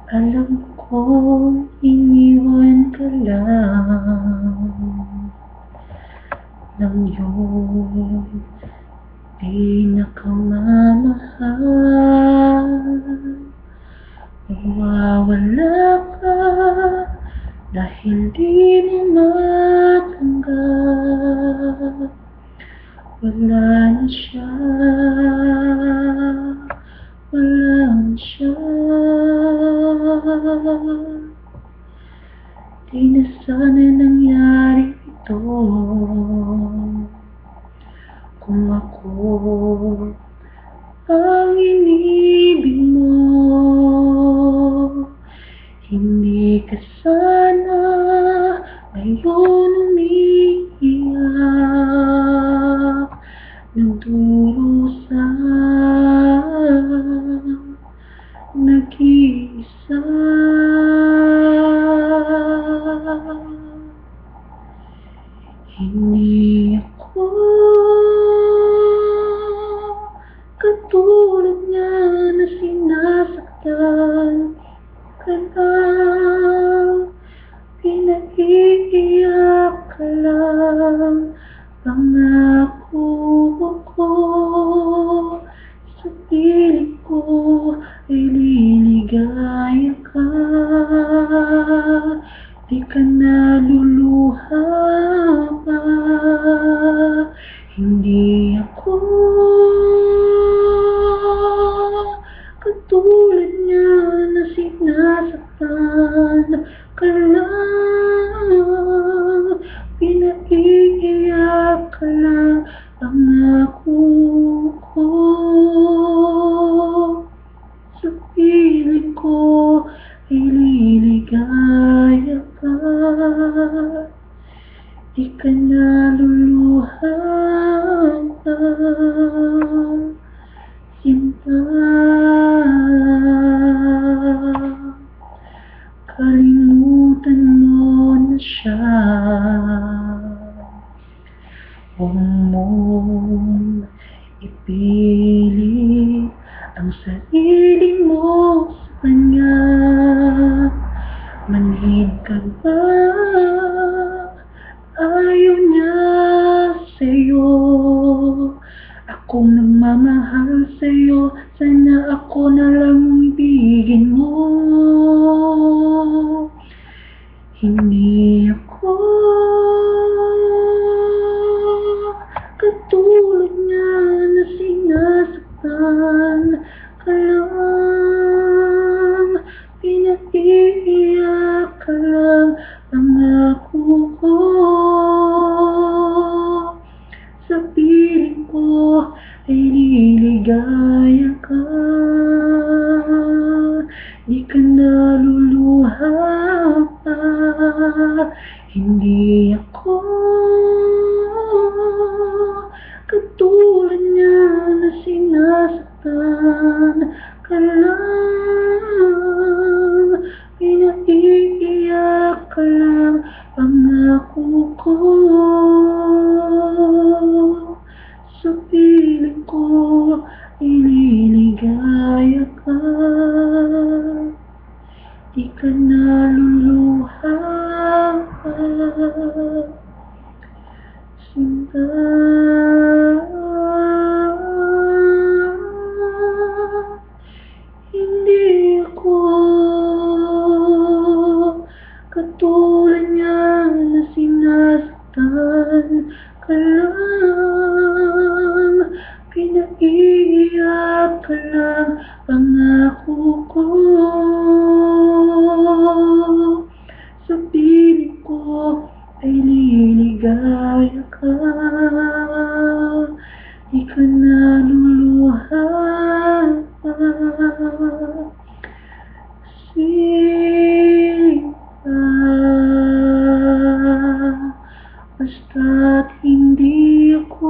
Alam ko iniwan ka lang ng iyong pinakamamahal. Mawawala ka dahil di mo matanggap. Wala na siya, wala na siya. Di na sana nangyari ito kung ako ang inibig mo. Hindi ka sana ngayon umiiyak, nagdurusa, nag-iisa. Hindi ako katulad niya na sinasaktan ka lang, pinag-iiyak ka lang. Pangako ko sa piling ko ay liligaya ka. Di ka naluluha pa. Hindi ako katulad niya na sinasaktan ka lang, pinag-iiyak ka lang. Pangako ko sa piling ko ay liligaya ka. Di ka naluluha pa, sinta. Kalimutan mo na siya. Huwag mong ipilit ang sarili mo sa kanya. Manhid ka ba? Ayaw niya sa'yo. Akong nagmamahal sa'yo, sana ako na lang ang ibigin mo. Hindi ako katulad niya na sinasaktan ka lang, pinag-iiyak ka lang. Pangako ko sa piling ko ay liligaya ka. Di ka naluluha pa. Hindi ako katulad niya na sinasaktan ka lang, pinag-iiyak ka lang. Pangako ko sa piling ko ay liligaya ka. Di ka naluluha pa, sinta. Hindi ako katulad niya na sinasaktan ka lang, pinag-iiyak ka lang. Pangako ko sa piling ko ay liligaya ka. Di ka naluluha pa, sinta. Basta't hindi ako